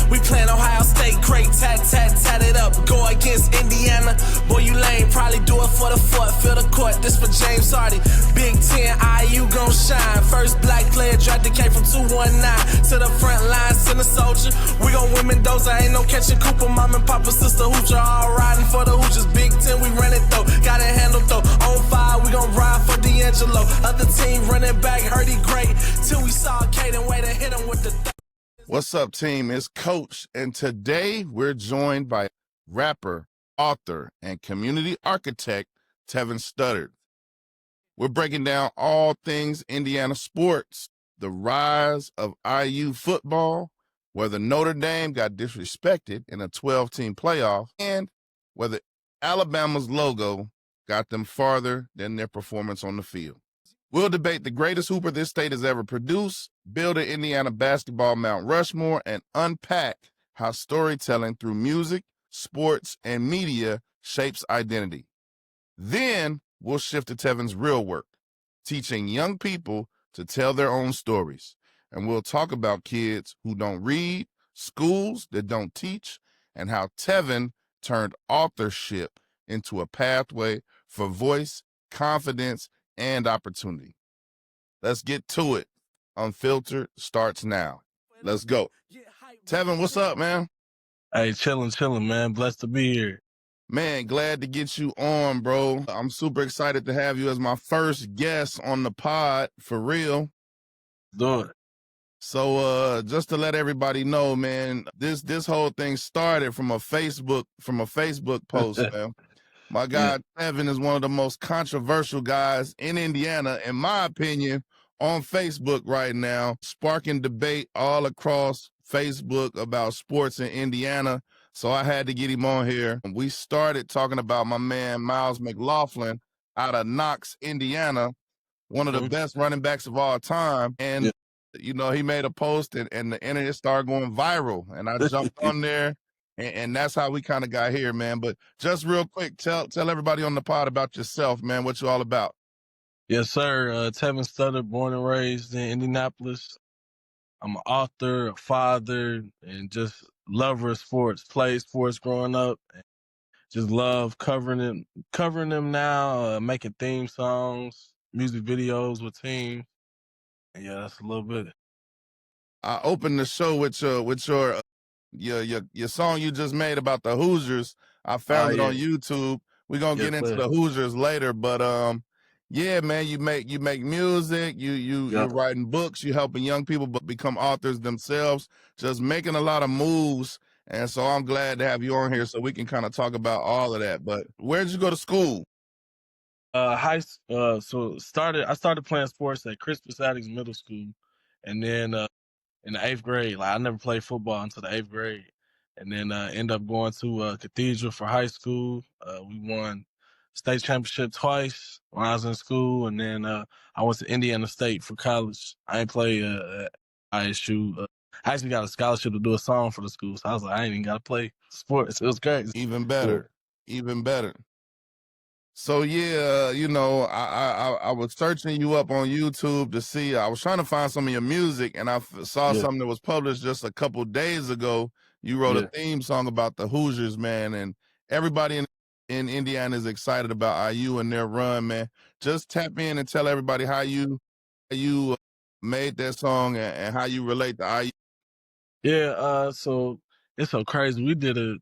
We playing Ohio State, great, tat, it up. Go against Indiana, boy, you lame. Probably do it for the foot, fill the court. This for James Hardy. Big 10, IU gon' shine. First black player drafted came from 219 to the front line, send a soldier. We gon' win Mendoza, ain't no catching Cooper. Mom and Papa, sister Hoocher, all riding for the Hoosiers. Big 10, we run it though, got it handled though. On fire, we gon' ride for D'Angelo. Other team running back, heard he great. Till we saw Caden way to hit him with the. What's up, team? It's Coach, and today we're joined by rapper, author, and community architect Tevin Studdard. We're breaking down all things Indiana sports, the rise of IU football, whether Notre Dame got disrespected in a 12-team playoff, and whether Alabama's logo got them farther than their performance on the field. We'll debate the greatest hooper this state has ever produced, build an Indiana basketball Mount Rushmore, and unpack how storytelling through music, sports, and media shapes identity. Then we'll shift to Tevin's real work, teaching young people to tell their own stories. And we'll talk about kids who don't read, schools that don't teach, and how Tevin turned authorship into a pathway for voice, confidence, and opportunity. Let's get to it. Unfiltered starts now. Let's go. Tevin, what's up, man? Hey, chilling, man. Blessed to be here. Man, glad to get you on, bro. I'm super excited to have you as my first guest on the pod, for real. Do it. So just to let everybody know, man, this whole thing started from a Facebook post, man. My guy Tevin is one of the most controversial guys in Indiana, in my opinion, on Facebook right now, sparking debate all across Facebook about sports in Indiana. So I had to get him on here. We started talking about my man Miles McLaughlin out of Knox, Indiana, one of the best running backs of all time. And you know, he made a post and the internet started going viral. And I jumped on there. And that's how we kind of got here, man. But just real quick, tell everybody on the pod about yourself, man. What you all about? Yes, sir. Tevin Studdard, born and raised in Indianapolis. I'm an author, a father, and just lover of sports. Played sports growing up. And just love covering them now, making theme songs, music videos with teams. And yeah, that's a little bit. I opened the show with your song you just made about the Hoosiers. I found it on YouTube. We're gonna get into the Hoosiers later, but yeah, man, you make music, you're writing books, you're helping young people become authors themselves, just making a lot of moves. And so I'm glad to have you on here so we can kind of talk about all of that. But where'd you go to school? I started playing sports at Crispus Attucks Middle School, and then in the 8th grade, like I never played football until the 8th grade, and then ended up going to Cathedral for high school. We won state championship twice when I was in school, and then I went to Indiana State for college. I ain't played at ISU. I actually got a scholarship to do a song for the school, so I was like, I ain't even got to play sports. It was crazy. Even better. So yeah, you know, I was searching you up on YouTube to see. I was trying to find some of your music, and I saw something that was published just a couple days ago. You wrote a theme song about the Hoosiers, man, and everybody in Indiana is excited about IU and their run, man. Just tap in and tell everybody how you made that song and how you relate to IU. Yeah, so it's so crazy. We did a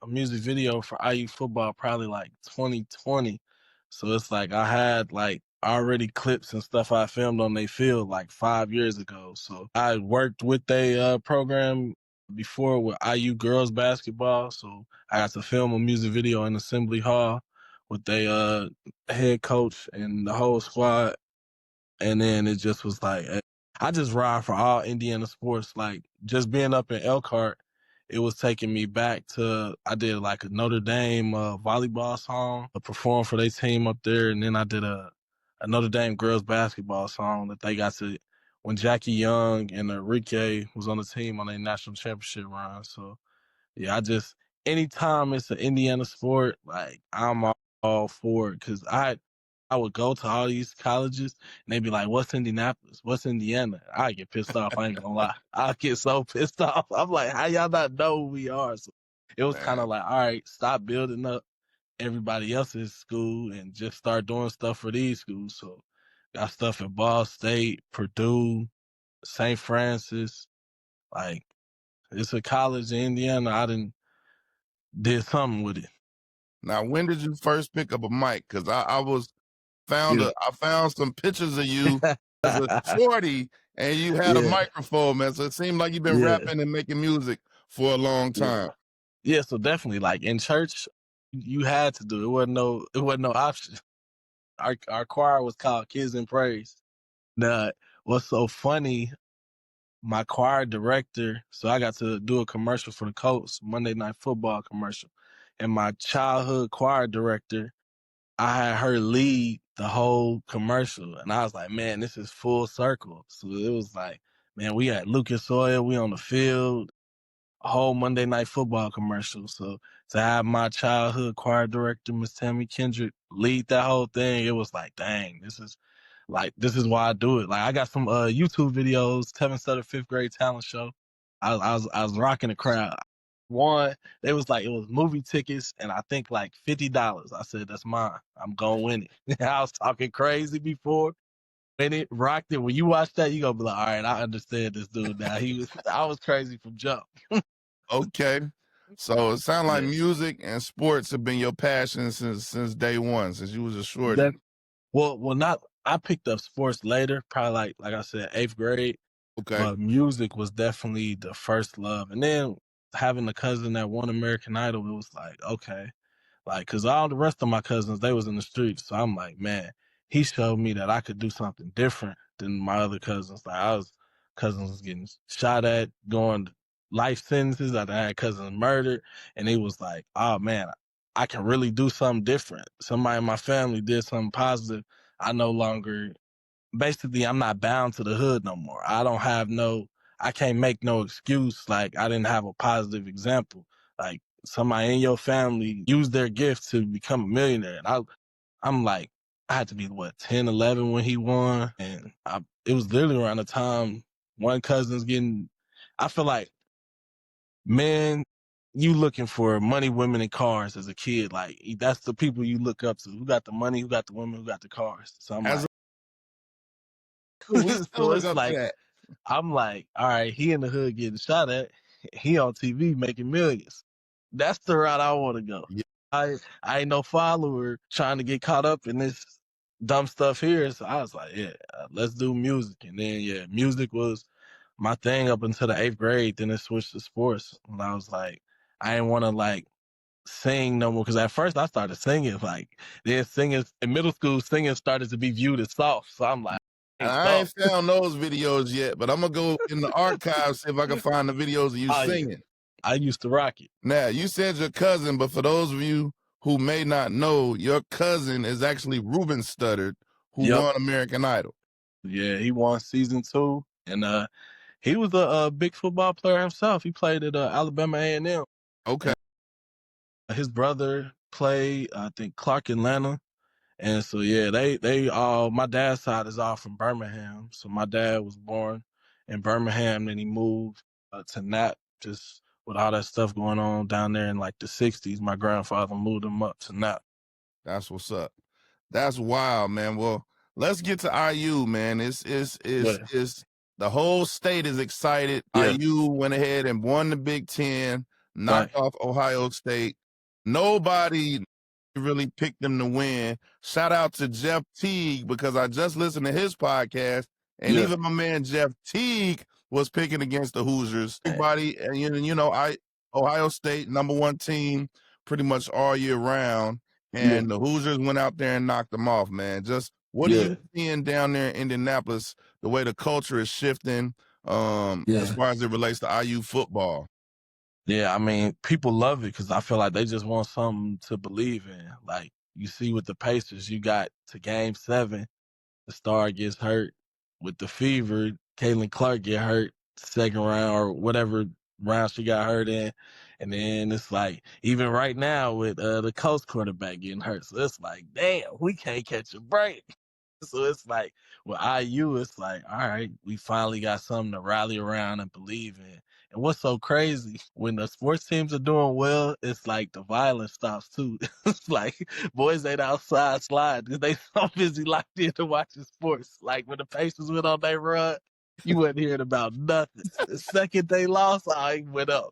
music video for IU football probably like 2020. So it's like I had like already clips and stuff I filmed on their field like 5 years ago. So I worked with a program before with IU girls basketball. So I got to film a music video in Assembly Hall with their head coach and the whole squad. And then it just was like, I just ride for all Indiana sports. Like just being up in Elkhart, it was taking me back to, I did like a Notre Dame volleyball song, I performed for their team up there. And then I did a Notre Dame girls basketball song that they got to, when Jackie Young and Enrique was on the team on their national championship run. So yeah, anytime it's an Indiana sport, like I'm all for it. Cause I would go to all these colleges and they'd be like, "What's Indianapolis? What's Indiana?" I get pissed off. I ain't gonna lie. I get so pissed off. I'm like, "How y'all not know who we are?" So it was kind Man. of like, all right, stop building up everybody else's school and just start doing stuff for these schools. So got stuff at Ball State, Purdue, St. Francis. Like it's a college in Indiana. I did something with it. Now, when did you first pick up a mic? Because Yeah. I found some pictures of you as a shorty, and you had a Yeah. microphone, man. So it seemed like you've been Yeah. rapping and making music for a long Yeah. time. Yeah. So definitely like in church, you had to do it. It wasn't no option. Our choir was called Kids in Praise. Now, what's so funny, my choir director, so I got to do a commercial for the Colts, Monday Night Football commercial. And my childhood choir director, I had her lead the whole commercial. And I was like, man, this is full circle. So it was like, man, we at Lucas Oil, we on the field, a whole Monday Night Football commercial. So to have my childhood choir director, Miss Tammy Kendrick, lead that whole thing, it was like, dang, this is why I do it. Like I got some YouTube videos, Tevin Studdard 5th grade talent show. I was rocking the crowd. One, it was movie tickets and I think like $50. I said, that's mine. I'm gonna win it. I was talking crazy before. When it rocked it, when you watch that, you gonna be like, all right, I understand this dude now. I was crazy from jump. Okay. So it sounds like Yeah. music and sports have been your passion since day one, since you was a shorty. That not I picked up sports later, probably like I said, 8th grade. Okay. But music was definitely the first love. And then having a cousin that won American Idol, it was like, okay. Like, cause all the rest of my cousins, they was in the streets. So I'm like, man, he showed me that I could do something different than my other cousins. Cousins was getting shot at, going to life sentences. I had cousins murdered. And it was like, oh man, I can really do something different. Somebody in my family did something positive. I no longer basically I'm not bound to the hood no more. I can't make no excuse like I didn't have a positive example. Like somebody in your family used their gift to become a millionaire. And I'm like, I had to be 10, 11 when he won. And it was literally around the time one cousin's getting, I feel like men, you looking for money, women, and cars as a kid. Like that's the people you look up to. Who got the money, who got the women, who got the cars. So I'm As like, we still so look it's up to like, that. I'm like, all right, he in the hood getting shot at. He on TV making millions. That's the route I want to go. Yeah. I ain't no follower trying to get caught up in this dumb stuff here. So I was like, yeah, let's do music. And then yeah, music was my thing up until the 8th grade. Then it switched to sports. And I was like, I didn't want to like sing no more because at first I started singing like then singing in middle school. Singing started to be viewed as soft. So I'm like, And ain't I ain't soft. found those videos yet, but I'm gonna go in the archives, see if I can find the videos of you Oh yeah, singing. I used to rock it. Now, you said your cousin, but for those of you who may not know, your cousin is actually Ruben Studdard, who Yep. won American Idol. Yeah, he won season 2, and he was a big football player himself. He played at Alabama A&M. Okay. His brother played, I think, Clark Atlanta, and so yeah, they all. My dad's side is all from Birmingham, so my dad was born in Birmingham, then he moved to Nap, just with all that stuff going on down there in like the '60s. My grandfather moved him up to Nap. That's what's up. That's wild, man. Well, let's get to IU, man. Yeah, It's the whole state is excited. yeah, IU went ahead and won the Big Ten, right. knocked off Ohio State. Nobody really picked them to win. Shout out to Jeff Teague because I just listened to his podcast, and Yeah, even my man Jeff Teague was picking against the Hoosiers. Everybody, and Ohio State #1 team pretty much all year round. yeah, And the Hoosiers went out there and knocked them off, man. Just what are yeah, you seeing down there in Indianapolis, the way the culture is shifting as yeah. far as it relates to IU football? Yeah, I mean, people love it because I feel like they just want something to believe in. Like you see with the Pacers, you got to Game 7, the star gets hurt. With the Fever, Caitlin Clark get hurt 2nd round or whatever round she got hurt in. And then it's like, even right now with the Coast quarterback getting hurt. So it's like, damn, we can't catch a break. So it's like with IU, it's like, all right, we finally got something to rally around and believe in. And what's so crazy, when the sports teams are doing well, it's like the violence stops too. It's like boys ain't outside sliding. They so busy locked in to watching sports. Like when the Pacers went on their run, you wasn't hearing about nothing. The second they lost, I went up.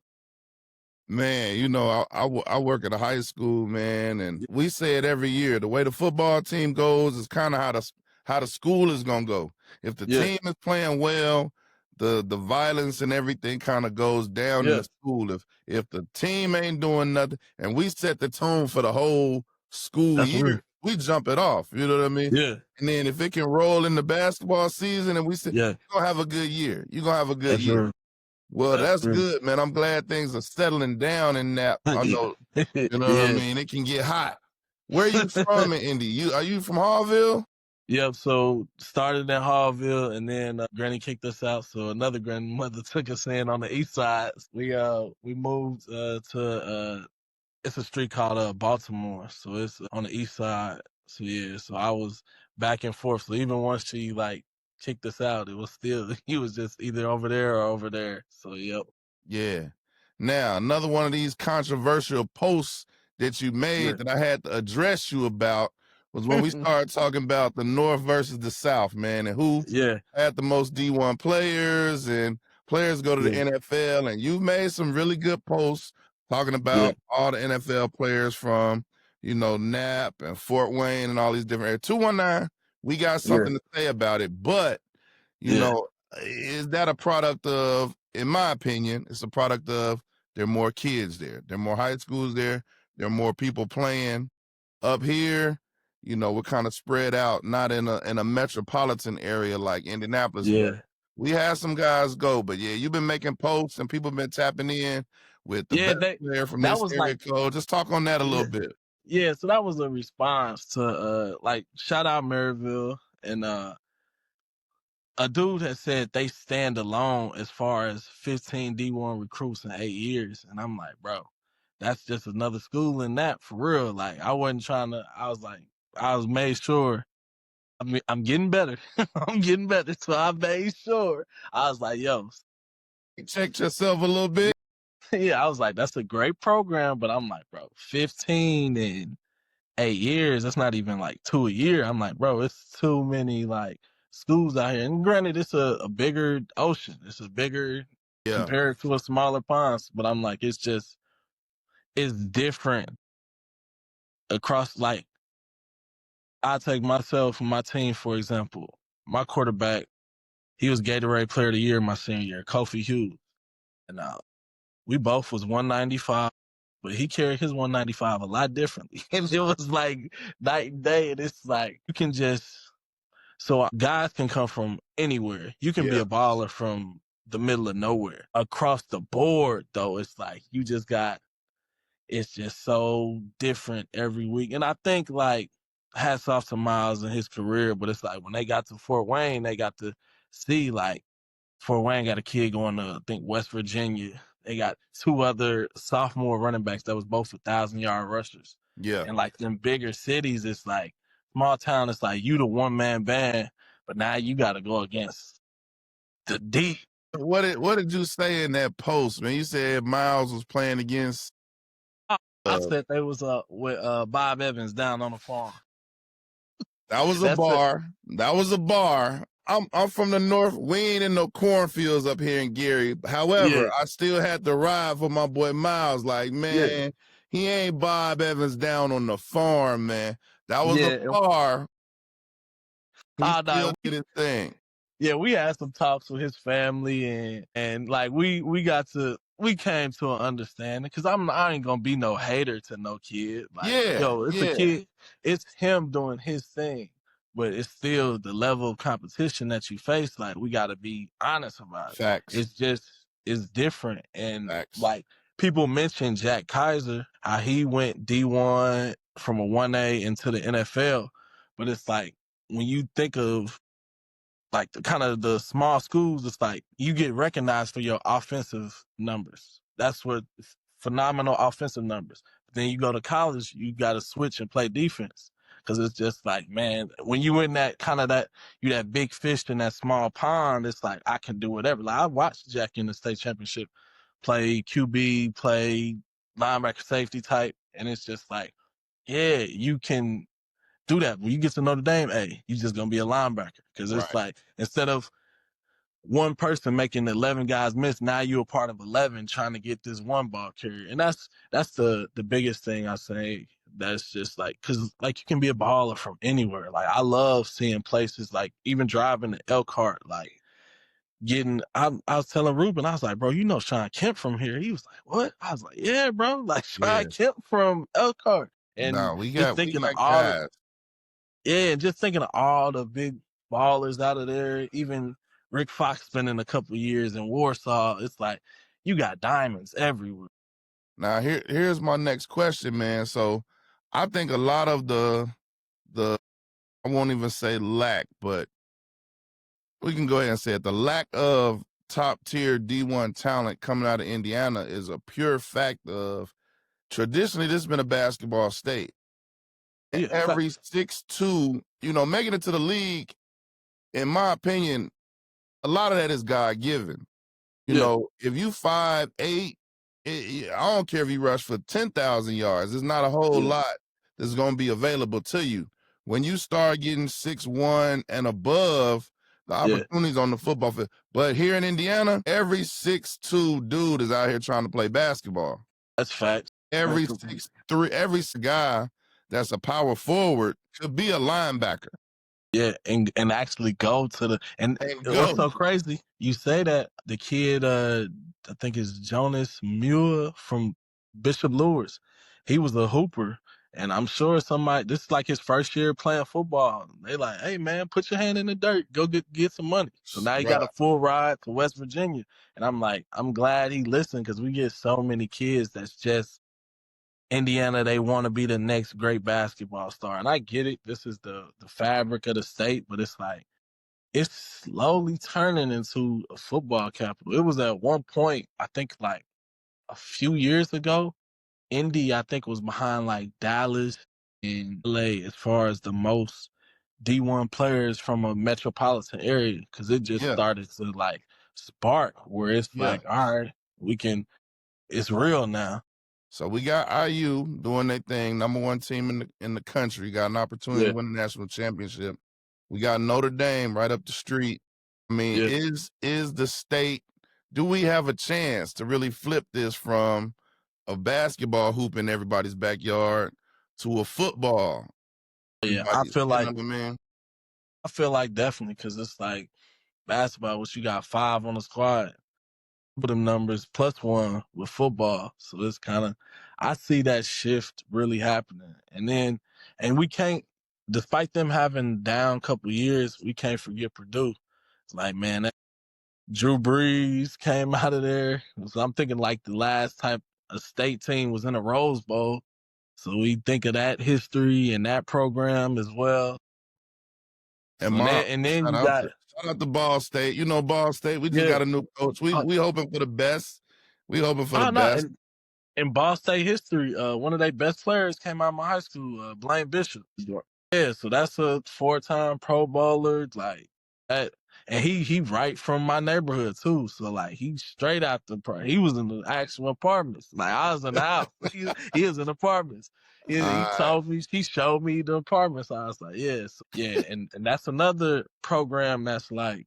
Man, you know, I work at a high school, man, and we say it every year. The way the football team goes is kind of how the school is gonna go. If the Yeah, team is playing well, the violence and everything kind of goes down in yeah, the school. If the team ain't doing nothing, and we set the tone for the whole school that's real. year, we jump it off. You know what I mean? Yeah, And then if it can roll in the basketball season, and we say yeah, you're gonna have a good year, you're gonna have a good that's year. real. Well, That's that's real. good, man. I'm glad things are settling down in that. I know, you know what I Yeah. mean? It can get hot. Where you from in Indy? Are you from Harville? Yep. So started in Hallville, and then Granny kicked us out. So another grandmother took us in on the east side. We moved to it's a street called Baltimore. So it's on the east side. So yeah. So I was back and forth. So even once she like kicked us out, it was still he was just either over there or over there. So yep. Yeah. Now, another one of these controversial posts that you Yeah. made that I had to address you about was when we started talking about the North versus the South, man, and who Yeah. had the most D1 players and players go to the Yeah. NFL. And you made some really good posts talking Yeah. about all the NFL players from, you know, Knapp and Fort Wayne and all these different areas. 219, we got Yeah. something to say about it, but you Yeah. know, is that a product of, in my opinion, it's a product of there are more kids there. There are more high schools there. There are more people playing up here. You know, we're kind of spread out, not in a metropolitan area like Indianapolis, but Yeah. we had some guys go. But yeah, you've been making posts and people been tapping in with the Yeah. best player from That this was area like code. Just talk on that a little yeah. bit. Yeah, so that was a response to like shout out Maryville, and a dude had said they stand alone as far as 15 D1 recruits in 8 years. And I'm like, bro, that's just another school in that for real. Like I wasn't trying to I was like, I was made sure I'm getting better. I'm getting better. So I made sure. I was like, yo, Check yourself a little bit. yeah, I was like, that's a great program, but I'm like, bro, 15 and 8 years, that's not even like two a year. I'm like, bro, it's too many like schools out here. And granted, it's a bigger ocean. It's a bigger Yeah. compared to a smaller ponds. But I'm like, it's different across like I take myself and my team, for example. My quarterback, he was Gatorade Player of the Year my senior year, Kofi Hughes. And we both was 195. But he carried his 195 a lot differently. And it was like night and day. And it's like you can just so guys can come from anywhere. You can be Yeah. a baller from the middle of nowhere. Across the board, though, it's like you just got it's just so different every week. And I think like hats off to Miles and his career, but it's like when they got to Fort Wayne, they got to see like Fort Wayne got a kid going to, I think, West Virginia. They got two other sophomore running backs that was both 1,000-yard rushers. Yeah. And like in bigger cities, it's like small town, it's like you the one-man band, but now you got to go against the deep. What did you say in that post, man? You said Miles was playing against I uh, said they was with Bob Evans down on the farm. that was a That's it. bar. That was a bar. I'm from the north. We ain't in no cornfields up here in Gary. Yeah, However, I still had to ride for my boy Miles. Like, yeah, man, he ain't Bob Evans down on the farm, man. That was a yeah. bar. He Oh still no, did his thing. yeah, we had some talks with his family, and like we came to an understanding because I ain't gonna be no hater to no kid. Like, Yeah, yo, it's a yeah. kid, it's him doing his thing, but it's still the level of competition that you face. Like, we got to be honest about it. Facts. It's different, and Facts. like people mention Jack Kaiser, how he went D1 from a 1A into the NFL, but it's like when you think of like the kind of the small schools, it's like you get recognized for your offensive numbers. That's what phenomenal offensive numbers. But then you go to college, you got to switch and play defense because it's just like, man, when you in that kind of you that big fish in that small pond, it's like I can do whatever. Like I watched Jack in the state championship play QB, play linebacker, safety type, and it's just like, yeah, you can do that. When you get to Notre Dame, hey, you just gonna be a linebacker because it's Right. like instead of one person making 11 guys miss, now you're a part of 11 trying to get this one ball carrier, and that's the biggest thing I say. That's just like because like you can be a baller from anywhere. Like I love seeing places like even driving the Elkhart, like getting. I was telling Ruben, I was like, bro, you know Sean Kemp from here. He was like, what? I was like, yeah, bro, like Sean Yeah. Kemp from Elkhart, and No, we just got thinking of all the guys. yeah, and just thinking of all the big ballers out of there, even Rick Fox spending a couple of years in Warsaw, it's like you got diamonds everywhere. Now here's my next question, man. So I think a lot of the I won't even say lack, but we can go ahead and say it. The lack of top tier D1 talent coming out of Indiana is a pure fact of traditionally this has been a basketball state. Yeah, Every facts. 6'2", making it to the league, in my opinion, a lot of that is God given. Yeah, If you 5'8", I don't care if you rush for 10,000 yards. There's not a whole yeah, lot that's going to be available to you. When you start getting 6'1" and above, the yeah. opportunities on the football field. But here in Indiana, every 6'2" dude is out here trying to play basketball. That's facts. Every 6'3", every guy that's a power forward should be a linebacker Yeah, and actually go to the and and what's go. so crazy? You say that the kid, I think it's Jonas Muir from Bishop Lewis. He was a hooper, and I'm sure somebody. This is like his first year playing football. They like, hey man, put your hand in the dirt, go get some money. So now he got Right. a full ride to West Virginia, and I'm like, I'm glad he listened because we get so many kids that's just Indiana, they want to be the next great basketball star. And I get it. This is the fabric of the state, but it's like it's slowly turning into a football capital. It was at one point, I think like a few years ago, Indy, I think was behind like Dallas and LA as far as the most D1 players from a metropolitan area. Cause it just Yeah. started to like spark where it's Yeah. like, all right, it's real now. So we got IU doing their thing, number one team in the country, got an opportunity Yeah, to win the national championship. We got Notre Dame right up the street. I mean, yeah. is the state, do we have a chance to really flip this from a basketball hoop in everybody's backyard to a football? Yeah, Everybody, you know what I mean? I feel like definitely because it's like basketball, which you got five on the squad, put them numbers plus one with football. So it's kind of, I see that shift really happening. And we can't, despite them having down couple years, we can't forget Purdue. It's like, man, that Drew Brees came out of there. So I'm thinking like the last time a state team was in a Rose Bowl. So we think of that history and that program as well. And So and then you got shout out to Ball State. Ball State, we just yeah. got a new coach. We hoping for the best. We hoping for the Oh no, best. in Ball State history, one of their best players came out of my high school, Blaine Bishop. Yeah, so that's a four-time Pro Bowler, like that, and he right from my neighborhood too. So like he straight out he was in the actual apartments. Like I was in the house, he was in apartments. He Uh, told me, he showed me the apartments. I was like, yes, yeah, and that's another program that's like,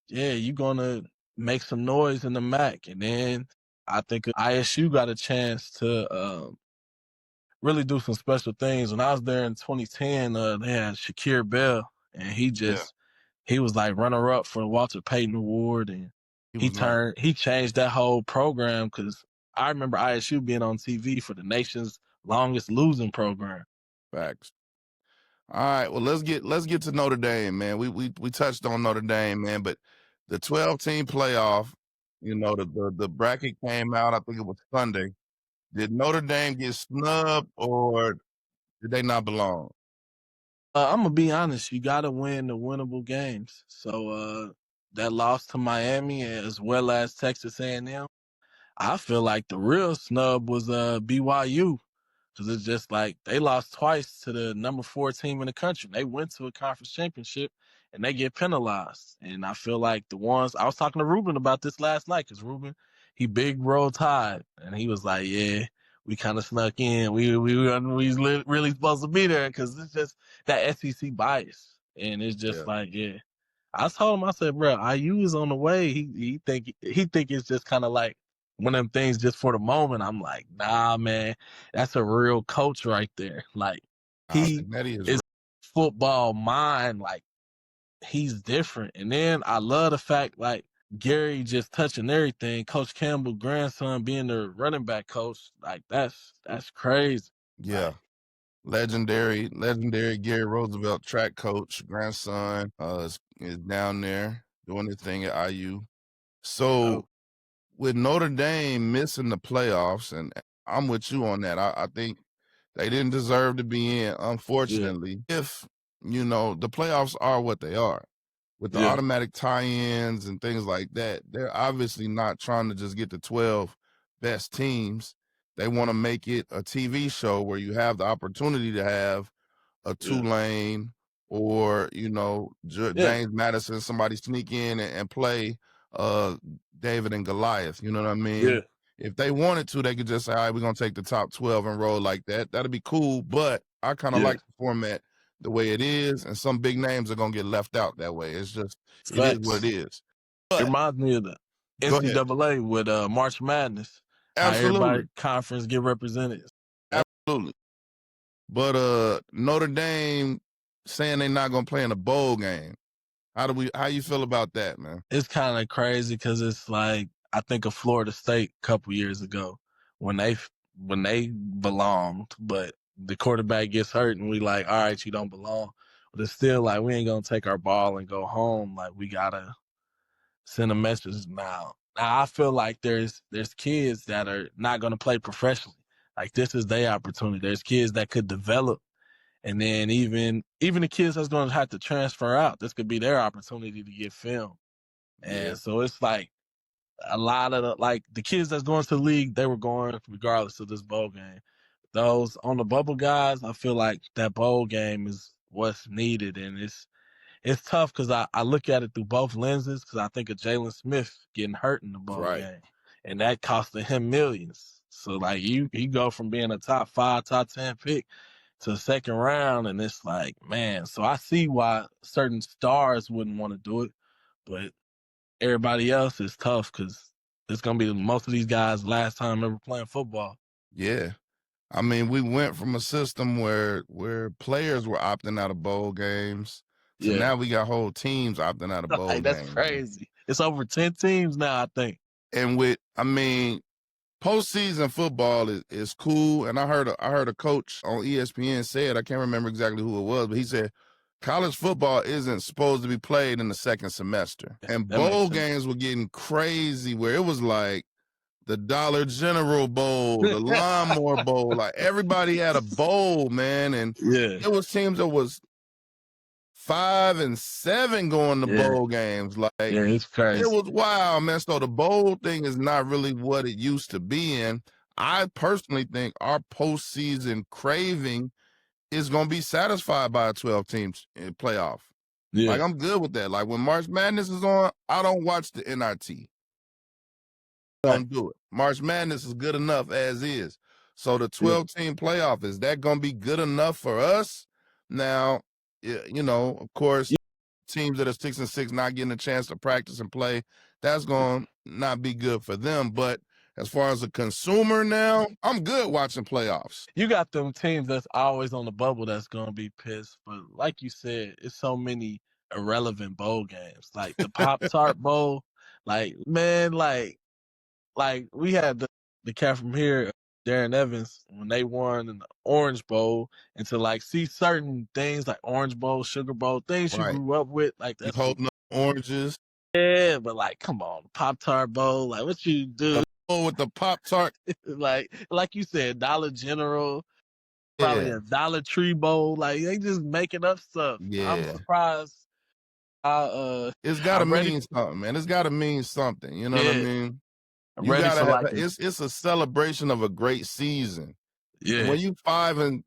yeah, you gonna make some noise in the MAC, and then I think ISU got a chance to really do some special things. When I was there in 2010, they had Shakir Bell, and yeah, he was like runner up for the Walter Payton Award, and he was nice. he changed that whole program because I remember ISU being on TV for the nation's longest losing program. Facts. All right, well let's get to Notre Dame, man. We touched on Notre Dame, man, but the 12-team playoff, the bracket came out. I think it was Sunday. Did Notre Dame get snubbed or did they not belong? I'm gonna be honest. You gotta win the winnable games. So that loss to Miami as well as Texas A&M, I feel like the real snub was BYU. Because it's just like they lost twice to the number 4 team in the country. They went to a conference championship and they get penalized. And I feel like the ones I was talking to Ruben about this last night because Ruben, he big roll tide and he was like, yeah, we kind of snuck in. We really supposed to be there because it's just that SEC bias. And it's just like, yeah. I told him, I said, bro, IU is on the way. He think it's just kind of like one of them things just for the moment. I'm like, nah, man, that's a real coach right there. Like he is football mind. Like he's different. And then I love the fact like Gary just touching everything. Coach Campbell grandson being the running back coach. Like that's crazy. Yeah. Like, legendary Gary Roosevelt track coach, grandson, is down there doing his thing at IU. So with Notre Dame missing the playoffs, and I'm with you on that. I think they didn't deserve to be in, unfortunately. Yeah. If, the playoffs are what they are. With the automatic tie-ins and things like that, they're obviously not trying to just get the 12 best teams. They want to make it a TV show where you have the opportunity to have a Tulane or, James Madison, somebody sneak in and play David and Goliath. You know what I mean? Yeah. If they wanted to, they could just say, all right, we're going to take the top 12 and roll like that. That'd be cool. But I kind of like the format the way it is. And some big names are going to get left out that way. It's just, it is what it is. But it reminds me of the NCAA with March Madness. Absolutely. How everybody conference get represented. Absolutely. But Notre Dame saying they're not going to play in a bowl game. How you feel about that, man? It's kind of crazy because it's like, I think of Florida State a couple years ago when they belonged, but the quarterback gets hurt and we like, all right, you don't belong. But it's still like, we ain't going to take our ball and go home. Like we got to send a message now. Now I feel like there's kids that are not going to play professionally. Like this is their opportunity. There's kids that could develop. And then even the kids that's going to have to transfer out, this could be their opportunity to get film. And so it's like a lot of the kids that's going to the league, they were going regardless of this bowl game. Those on the bubble guys, I feel like that bowl game is what's needed. And it's tough because I look at it through both lenses because I think of Jalen Smith getting hurt in the bowl game. And that costed him millions. So like you go from being a top 5, top 10 pick to the second round, and it's like, man, so I see why certain stars wouldn't want to do it, but everybody else is tough because it's going to be most of these guys' last time ever playing football. Yeah. I mean, we went from a system where players were opting out of bowl games to now we got whole teams opting out of bowl games. That's crazy. It's over 10 teams now, I think. And postseason football is cool. And I heard a coach on ESPN say it. I can't remember exactly who it was, but he said college football isn't supposed to be played in the second semester. And bowl games were getting crazy where it was like the Dollar General Bowl, the Lawnmower Bowl. Like everybody had a bowl, man. And it was teams that was 5 and 7 going to bowl games. Like it's crazy. It was wild, man. So the bowl thing is not really what it used to be. And I personally think our postseason craving is going to be satisfied by a 12 teams playoff. Like I'm good with that. Like when March Madness is on, I don't watch the NIT. Don't do it. March Madness is good enough as is. So the 12-team playoff, is that going to be good enough for us? Now, of course, teams that are 6-6 not getting a chance to practice and play, that's going to not be good for them. But as far as a consumer now, I'm good watching playoffs. You got them teams that's always on the bubble that's going to be pissed. But like you said, it's so many irrelevant bowl games. Like the Pop-Tart Bowl, like, man, like we had the cat from here, Darren Evans, when they won in the Orange Bowl, and to like see certain things like Orange Bowl, Sugar Bowl, things you grew up with, like that's holding up oranges. Yeah, but like, come on, Pop-Tart Bowl, like what you do? The bowl with the Pop-Tart, like you said, Dollar General. probably Yeah. a Dollar Tree bowl. Like they just making up stuff. I'm Yeah. surprised. It's gotta I'm ready. mean something, man. It's gotta mean something. You know what I Yeah, mean? I'm You ready gotta for have like a it's a celebration of a great season. And yeah. when you 5-7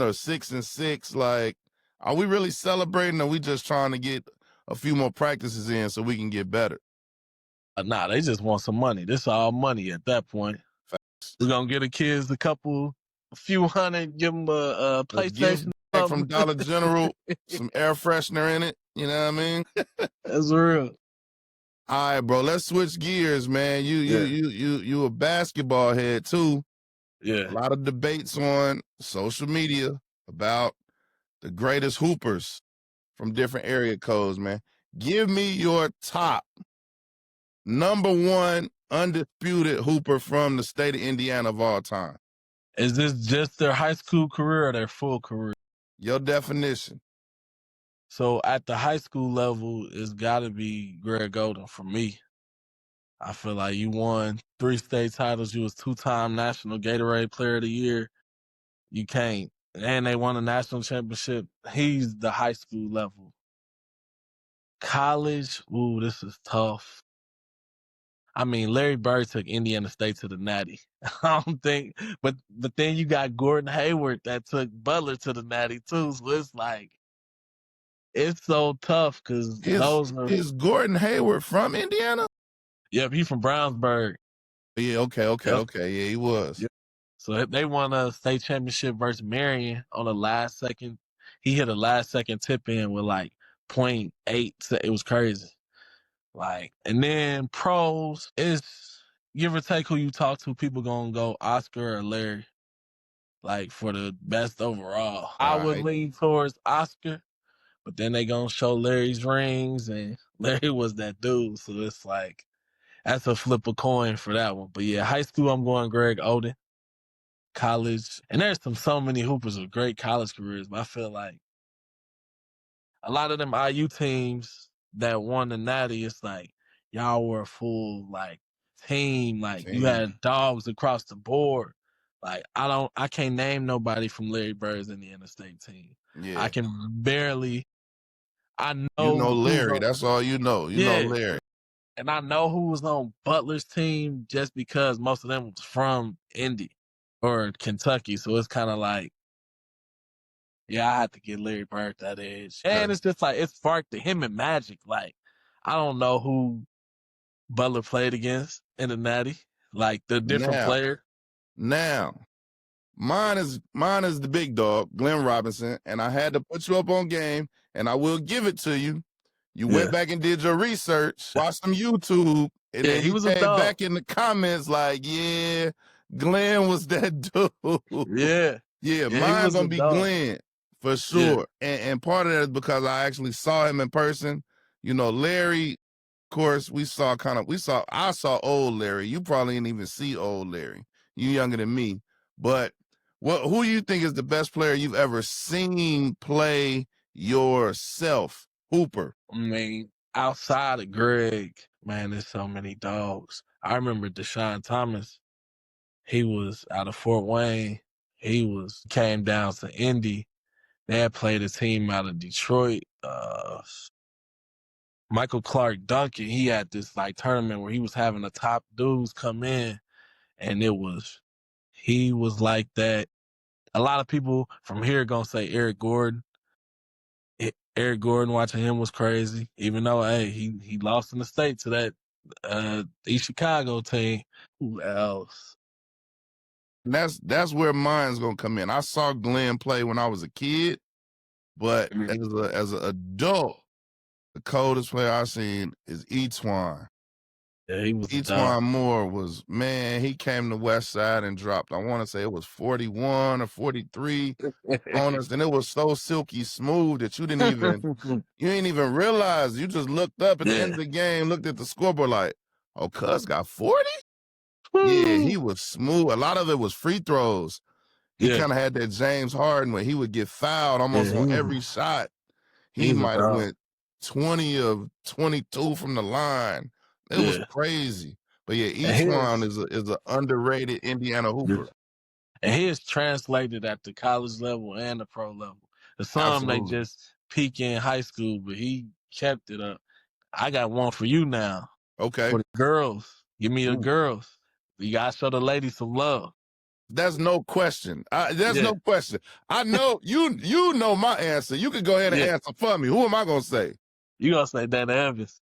or 6-6, like, are we really celebrating or we just trying to get a few more practices in so we can get better? Nah, they just want some money. This all money at that point. We're gonna get the kids a few hundred, give them a A gift PlayStation bag or from something. Dollar General, some air freshener in it. You know what I mean? That's real. All right, bro. Let's switch gears, man. Yeah, You a basketball head too. A yeah. lot of debates on social media about the greatest hoopers from different area codes, man. Give me your top number one undisputed hooper from the state of Indiana of all time. Is this just their high school career or their full career? Your definition. So at the high school level, it's got to be Greg Golden for me. I feel like you won 3 state titles. You was 2-time National Gatorade Player of the Year. You can't. And they won a national championship. He's the high school level. College, ooh, this is tough. I mean, Larry Bird took Indiana State to the Natty. I don't think, but then you got Gordon Hayward that took Butler to the Natty too. So it's like it's so tough because those are. Is Gordon Hayward from Indiana? Yep, he from Brownsburg. Yeah, Yep. okay. Yeah, he was. Yep. So they won a state championship versus Marion on the last second. He hit a last second tip in with like .8. So it was crazy. Like, and then pros is give or take who you talk to, people gonna go Oscar or Larry. Like for the best overall. I would Right. lean towards Oscar, but then they gonna show Larry's rings and Larry was that dude. So it's like that's a flip a coin for that one. But yeah, high school I'm going Greg Oden. College, and there's so many hoopers with great college careers, but I feel like a lot of them IU teams that won the Natty, it's like y'all were a full like team. Like you Team. had dogs across the board. Like I can't name nobody from Larry Bird's Indiana State team. Yeah. I can barely. I know You know who's Larry. on, That's all you know. You know yeah, Larry. and I know who was on Butler's team just because most of them was from Indy or Kentucky. So it's kind of like. Yeah, I had to get Larry Bird that edge. And it's just like, it's sparked to him and Magic. Like, I don't know who Butler played against in the Natty. Like, the different player. Now, mine is the big dog, Glenn Robinson, and I had to put you up on game, and I will give it to you. You went back and did your research, watched some YouTube, and Yeah, then he you was a came dog. back in the comments like, yeah, Glenn was that dude. Yeah. Yeah, he mine was gonna a be dog. Glenn for sure. And part of that is because I actually saw him in person. You know, Larry, of course, I saw old Larry. You probably didn't even see old Larry. You younger than me. But who you think is the best player you've ever seen play yourself? Hooper. I mean, outside of Greg, man, there's so many dogs. I remember Deshaun Thomas. He was out of Fort Wayne. Came down to Indy. They had played a team out of Detroit. Michael Clark Duncan, he had this like tournament where he was having the top dudes come in, and he was like that. A lot of people from here gonna say Eric Gordon. Eric Gordon, watching him was crazy. Even though, hey, he lost in the state to that East Chicago team. Who else? And that's where mine's gonna come in. I saw Glenn play when I was a kid, but as an adult, the coldest player I've seen is Etwan. Yeah, he was Etwan Moore was, man, he came to West Side and dropped, I want to say it was 41 or 43 on us, and it was so silky smooth that you didn't even realize. You just looked up at the end of the game, looked at the scoreboard like, oh, Cuz got 40? Yeah, he was smooth. A lot of it was free throws. He kind of had that James Harden where he would get fouled almost on every shot. He might have went 20 of 22 from the line. It was crazy. But yeah, Etwan is an underrated Indiana hooper. And he is translated at the college level and the pro level. The some they Absolutely. just peak in high school, but he kept it up. I got one for you now. Okay. For the girls. Give me the Ooh. girls. You gotta show the ladies some love. There's no question. There's Yeah. no question. I know you know my answer. You can go ahead and Yeah. answer for me. Who am I gonna say? You gonna say Dana Evans.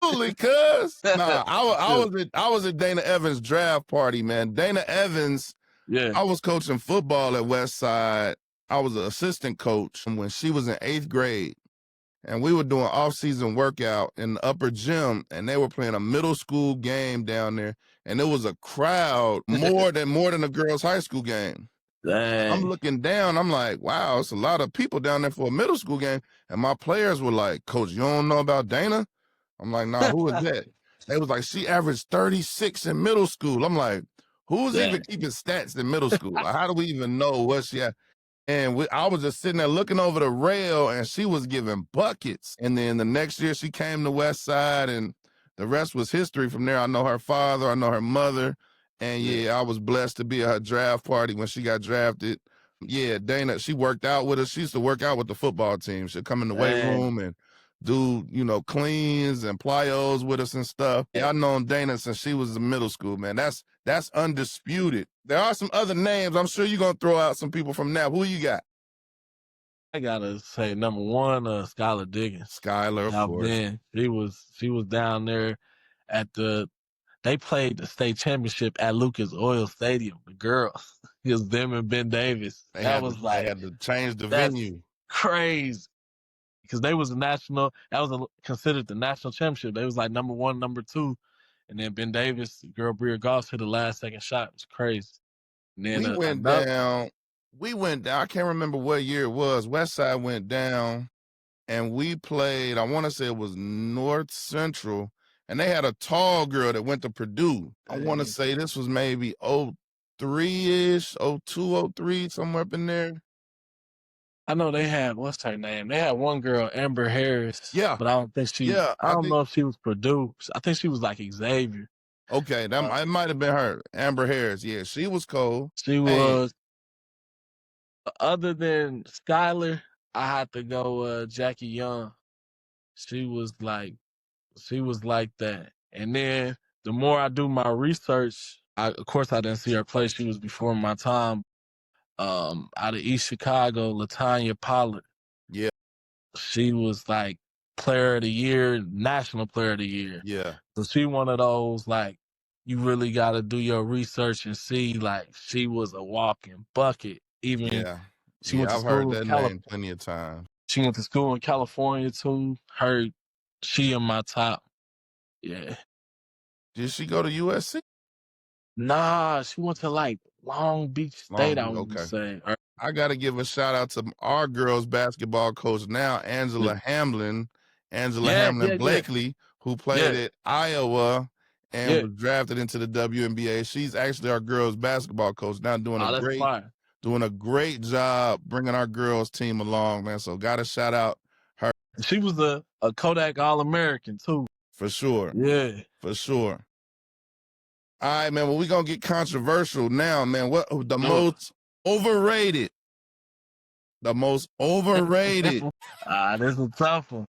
Absolutely, cuz. Nah, I was at Dana Evans' draft party, man. Dana Evans, Yeah. I was coaching football at Westside. I was an assistant coach when she was in 8th grade. And we were doing off-season workout in the upper gym, and they were playing a middle school game down there, and there was a crowd more than a girls' high school game. Dang. I'm looking down, I'm like, wow, it's a lot of people down there for a middle school game. And my players were like, Coach, you don't know about Dana? I'm like, nah, who is that? They was like, she averaged 36 in middle school. I'm like, who's even keeping stats in middle school? Like, how do we even know what she had? And I was just sitting there looking over the rail, and she was giving buckets. And then the next year she came to West Side, and the rest was history from there. I know her father, I know her mother. And yeah, I was blessed to be at her draft party when she got drafted. Yeah, Dana, she worked out with us. She used to work out with the football team. She'd come in the weight room and do, cleans and plyos with us and stuff. Yeah, I've known Dana since she was in middle school, man. That's undisputed. There are some other names. I'm sure you're going to throw out some people from now. Who you got? I gotta say, number one, Skylar Diggins. Skylar, of course. Man, she was down there at they played the state championship at Lucas Oil Stadium, the girls. It was them and Ben Davis. They had to change the venue. Crazy. Because they was that was considered the national championship. They was like number one, number two. And then Ben Davis, girl Bria Goss hit the last second shot. It was crazy. And then we went down. I can't remember what year it was. Westside went down, and we played, I want to say it was North Central, and they had a tall girl that went to Purdue. I want to say this was maybe 03-ish, 02, 03, somewhere up in there. I know they had, what's her name? They had one girl, Amber Harris. Yeah. But I don't think I don't know if she was Purdue. I think she was like Xavier. Okay, it might have been her, Amber Harris. Yeah, she was cold. She was. Other than Skylar, I had to go Jackie Young. She was like that. And then the more I do my research, of course I didn't see her play. She was before my time. Out of East Chicago, Latanya Pollard. Yeah. She was like player of the year, national player of the year. Yeah. So she one of those, like, you really got to do your research and see, like, she was a walking bucket. Even she went to I've school heard that name plenty of times. She went to school in California too. She in my top. Yeah. Did she go to USC? Nah, she went to like Long Beach State, I would say. I got to give a shout out to our girls basketball coach now, Angela Hamlin Blakely, who played at Iowa and was drafted into the WNBA. She's actually our girls basketball coach now, doing a great job bringing our girls team along, man. So got to shout out her. She was a Kodak All-American too. For sure. Yeah. For sure. All right, man. Well, we're going to get controversial now, man. What the most overrated? The most overrated. This is a tough one.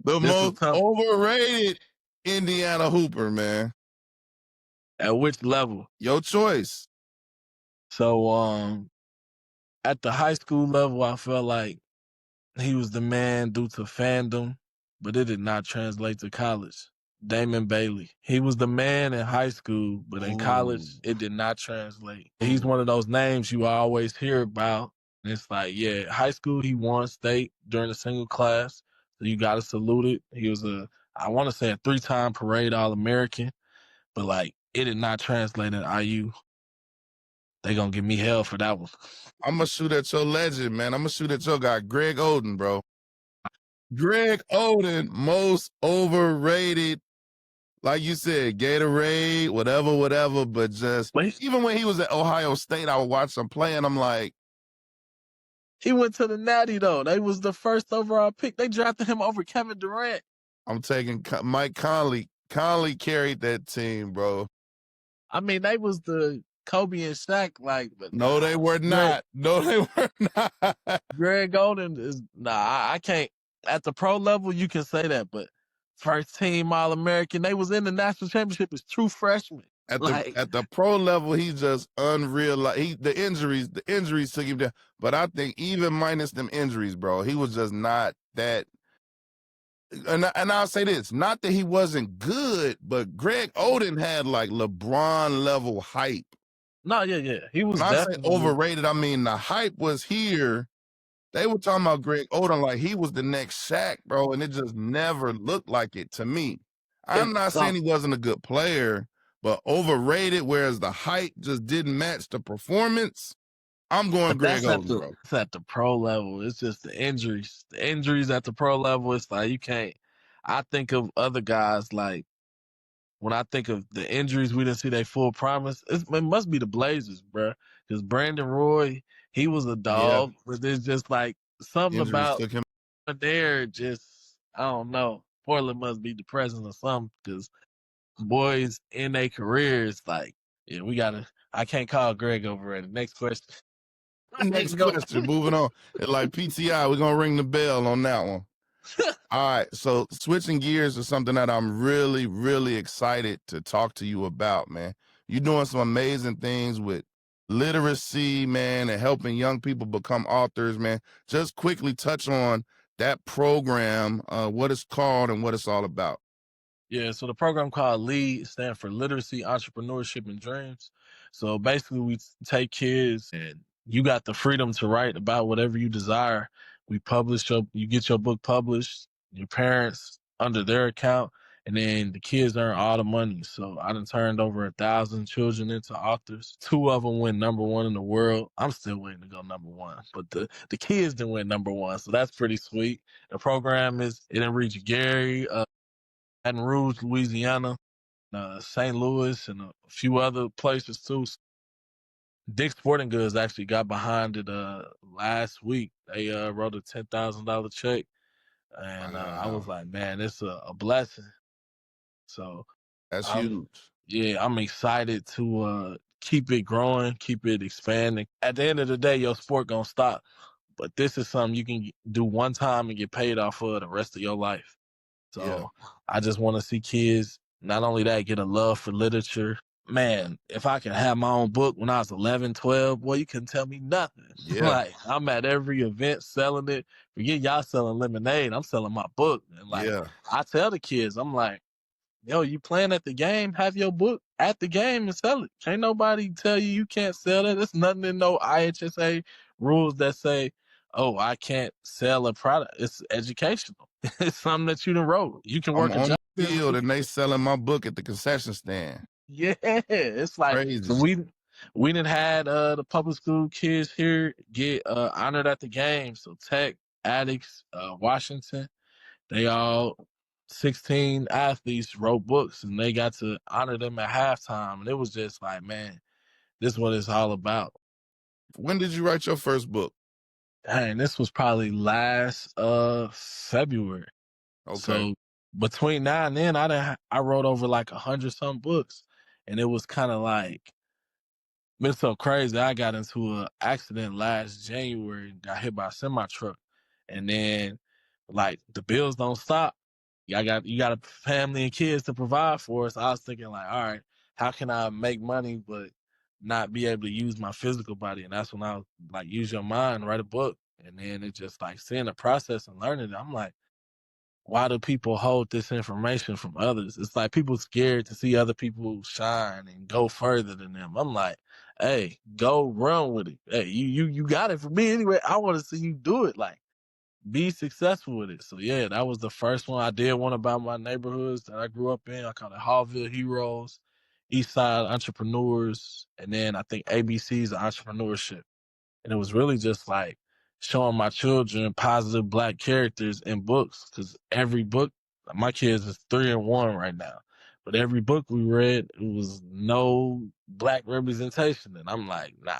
The most overrated Indiana Hooper, man. At which level? Your choice. So, at the high school level, I felt like he was the man due to fandom, but it did not translate to college. Damon Bailey. He was the man in high school, but in college, it did not translate. He's one of those names you always hear about. And it's like, yeah, high school, he won state during the single class. So you got to salute it. He was I want to say a 3-time parade All-American, but like, it did not translate in IU. They gonna give me hell for that one. I'm gonna shoot at your legend, man. I'm gonna shoot at your guy, Greg Oden, bro. Greg Oden, most overrated. Like you said, Gatorade, whatever, but just even when he was at Ohio State, I would watch him play, and I'm like, he went to the Natty though. They was the first overall pick. They drafted him over Kevin Durant. I'm taking Mike Conley. Conley carried that team, bro. I mean, they was the Kobe and Shaq, like, but No, they were Greg, not. No, they were not. Greg Oden is I can't. At the pro level, you can say that, but first team All American, they was in the national championship as true freshmen. At Like, the pro level, he's just unreal. Like the injuries took him down. But I think even minus them injuries, bro, he was just not that. And I'll say this: not that he wasn't good, but Greg Oden had like LeBron level hype. no, yeah, he was When I say definitely overrated, I mean the hype was here. They were talking about Greg Oden like he was the next Shaq, bro, and it just never looked like it to me. I'm not saying he wasn't a good player, but overrated, whereas the hype just didn't match the performance. I'm going But Greg Oden, bro. that's at the pro level. It's just the injuries. The injuries at the pro level, it's like you can't. I think of other guys like when I think of the injuries we didn't see their full promise. It must be the Blazers, bro. Because Brandon Roy, he was a Yeah, dog, but there's just like something injuries about took him. there. Just I don't know. Portland must be depressing or something because boys in their careers, like yeah, we gotta. I can't call Greg overrated. Next question. Next Go. question, moving on. Like PTI, we're gonna ring the bell on that one. All right, so switching gears to something that I'm really, really excited to talk to you about, man. You're doing some amazing things with literacy, man, and helping young people become authors, man. Just quickly touch on that program, what it's called and what it's all about. Yeah, so the program called LEAD stands for Literacy, Entrepreneurship, and Dreams. So basically, we take kids and you got the freedom to write about whatever you desire. You get your book published, your parents under their account, and then the kids earn all the money. So I done turned over 1,000 children into authors. 2 of them went #1 in the world. I'm still waiting to go #1, but the kids didn't win #1, so that's pretty sweet. The program it didn't reach Gary, Baton Rouge, Louisiana, St. Louis, and a few other places too. Dick's Sporting Goods actually got behind it last week. They wrote a $10,000 check, and I was Wow, like, man, it's a blessing. So, that's I'm huge. yeah, I'm excited to keep it growing, keep it expanding. At the end of the day, your sport gonna stop, but this is something you can do one time and get paid off for the rest of your life. Yeah, So I just want to see kids, not only that, get a love for literature. Man, if I could have my own book when I was 11, 12, boy, you couldn't tell me nothing. yeah, Like, I'm at every event selling it. Forget y'all selling lemonade. I'm selling my book. And like, yeah. I tell the kids, I'm like, yo, you playing at the game, have your book at the game and sell it. Can't nobody tell you can't sell it. There's nothing in no IHSA rules that say, oh, I can't sell a product. It's educational. It's something that you done wrote. You can I'm work a on job. the field and they selling my book at the concession stand. Yeah, it's like so Crazy. we didn't had the public school kids here get honored at the game. So Tech, Addicts, Washington, they all 16 athletes wrote books and they got to honor them at halftime. And it was just like, man, this is what it's all about. When did you write your first book? And this was probably last February. Okay. So between now and then I wrote over like 100 some books. And it was kind of like it's so crazy. I got into an accident last January, got hit by a semi truck. And then like the bills don't stop. You got a family and kids to provide for us. I was thinking like, all right, how can I make money but not be able to use my physical body? And that's when I was like, use your mind, write a book. And then it just like seeing the process and learning it. I'm like, why do people hold this information from others? It's like people scared to see other people shine and go further than them. I'm like, hey, go run with it. Hey, you got it for me anyway. I want to see you do it. Like, be successful with it. So yeah, that was the first one. I did one about my neighborhoods that I grew up in. I called it Hallville Heroes, East Side Entrepreneurs, and then I think ABC's Entrepreneurship. And it was really just like showing my children positive black characters in books. Cause every book, my kids is 3 and 1 right now. But every book we read, it was no black representation. And I'm like, nah,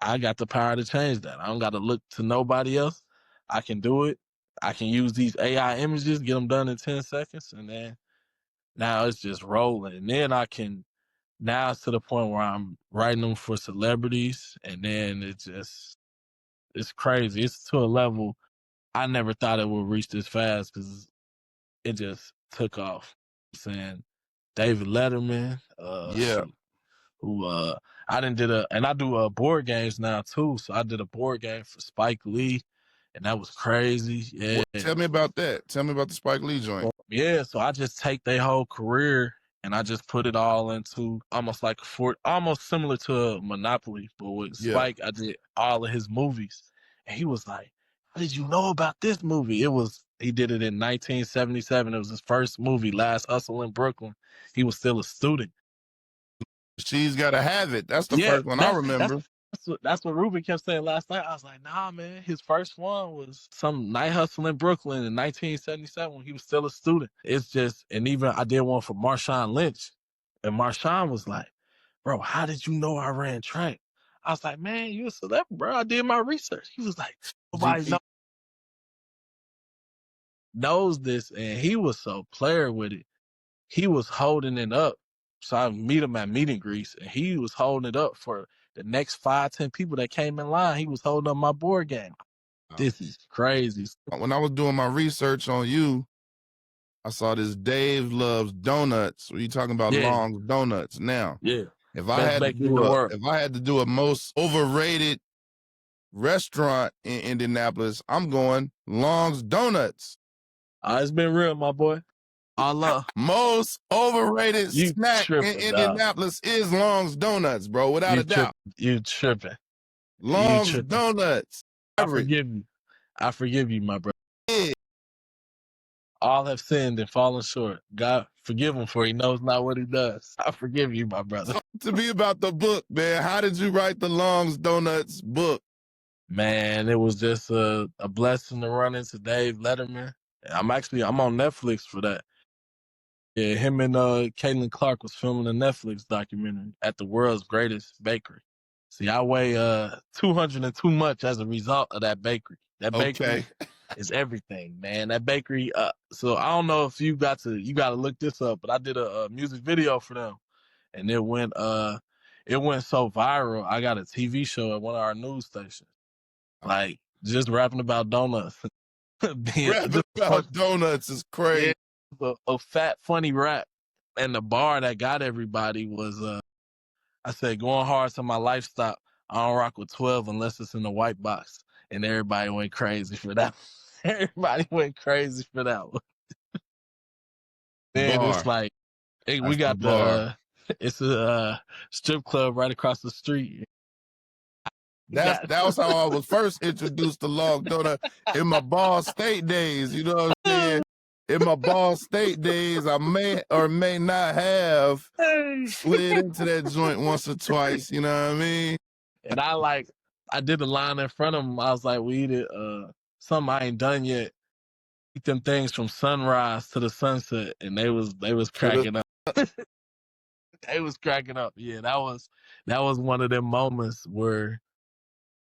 I got the power to change that. I don't got to look to nobody else. I can do it. I can use these AI images, get them done in 10 seconds. And then now it's just rolling. And then I can now it's to the point where I'm writing them for celebrities, and then it's crazy. It's to a level I never thought it would reach this fast because it just took off. I'm saying David Letterman, Yeah. who I didn't did and I do board games now too. So I did a board game for Spike Lee, and that was crazy. Yeah. Tell me about that. Tell me about the Spike Lee joint. Yeah, so I just take their whole career and I just put it all into almost like almost similar to Monopoly, but with Spike, I did all of his movies, and he was like, "How did you know about this movie?" He did it in 1977. It was his first movie, Last Hustle in Brooklyn. He was still a student. She's Gotta Have It. That's the first one I remember. That's what Ruben kept saying last night. I was like, nah, man. His first one was some night hustle in Brooklyn in 1977 when he was still a student. It's just, and even I did one for Marshawn Lynch. And Marshawn was like, bro, how did you know I ran track? I was like, man, you a celebrity, bro. I did my research. He was like, nobody knows this. And he was so player with it. He was holding it up. So I meet him at meet and greets, and he was holding it up for the next 5-10 people that came in line. He was holding up my board game. This is crazy. When I was doing my research on you, I saw this Dave Loves Donuts. Were you talking about Long's Donuts? Now, if I had to do a most overrated restaurant in Indianapolis, I'm going Long's Donuts. It's been real, my boy. Most overrated snack in Indianapolis is Long's Donuts, bro, without a doubt. You tripping. Long's Donuts. I forgive you. I forgive you, my brother. Yeah. All have sinned and fallen short. God forgive him, for he knows not what he does. I forgive you, my brother. Talk to me about the book, man. How did you write the Long's Donuts book? Man, it was just a blessing to run into Dave Letterman. I'm on Netflix for that. Yeah, him and Caitlin Clark was filming a Netflix documentary at the world's greatest bakery. See, I weigh 200 and too much as a result of that bakery. That bakery is everything, man. That bakery. So I don't know if you got to look this up, but I did a music video for them, and it went so viral. I got a TV show at one of our news stations, like just rapping about donuts. Rapping about donuts is crazy. Yeah, a fat, funny rap. And the bar that got everybody was, I said, going hard to my lifestyle. I don't rock with 12 unless it's in the white box. And everybody went crazy for that. Everybody went crazy for that one. Then it's like, hey, we got it's a strip club right across the street. That was how I was first introduced to Long Donut in my Ball State days. You know what I'm saying? In my Ball State days, I may or may not have slid into that joint once or twice. You know what I mean? And I did a line in front of them. I was like, we eat it, something I ain't done yet. Eat them things from sunrise to the sunset. And they was cracking up. They was cracking up. Yeah, that was one of them moments where,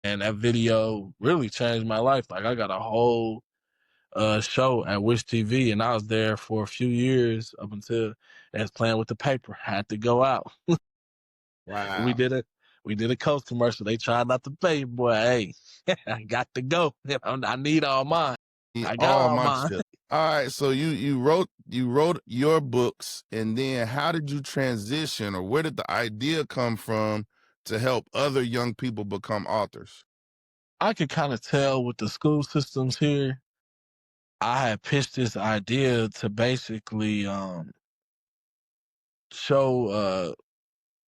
and that video really changed my life. Like I got a whole show at Wish TV, and I was there for a few years up until they was playing with the paper. I had to go out. Wow. We did a Coast commercial. They tried not to pay, boy. Hey, I got to go. I need all mine. I got all mine. Shit. All right, so you wrote your books, and then how did you transition, or where did the idea come from to help other young people become authors? I could kind of tell with the school systems here, I had pitched this idea to basically show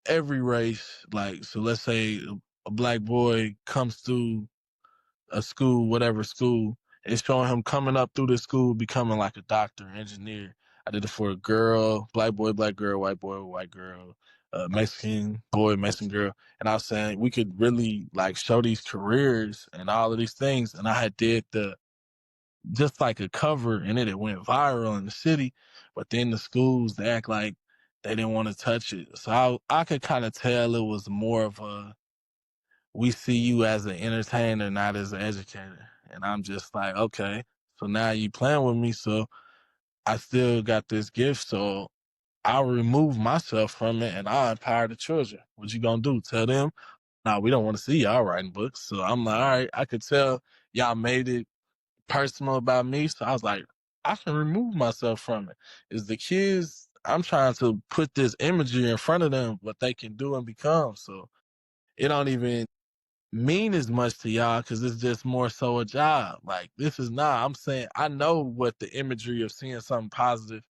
every race, like, so let's say a black boy comes through a school, whatever school, it's showing him coming up through the school, becoming like a doctor, engineer. I did it for a girl, black boy, black girl, white boy, white girl, Mexican boy, Mexican girl. And I was saying we could really like show these careers and all of these things. And I had did just like a cover, and it went viral in the city. But then the schools, they act like they didn't want to touch it. So I could kind of tell it was more of we see you as an entertainer, not as an educator. And I'm just like, okay, so now you playing with me. So I still got this gift. So I'll remove myself from it and I'll empower the children. What you gonna do? Tell them, nah, we don't want to see y'all writing books. So I'm like, all right, I could tell y'all made it personal about me. So I was like, I can remove myself from it. Is the kids, I'm trying to put this imagery in front of them, what they can do and become. So it don't even mean as much to y'all because it's just more so a job. Like this is not, I'm saying, I know what the imagery of seeing something positive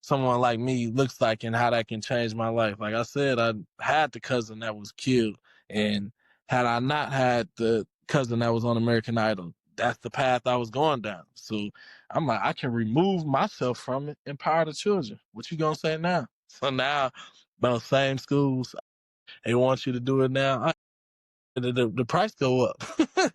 someone like me looks like and how that can change my life. Like I said, I had the cousin that was killed, and had I not had the cousin that was on American Idol, that's the path I was going down. So I'm like, I can remove myself from it, empower the children. What you gonna say now? So now, those same schools, they want you to do it now. The price go up.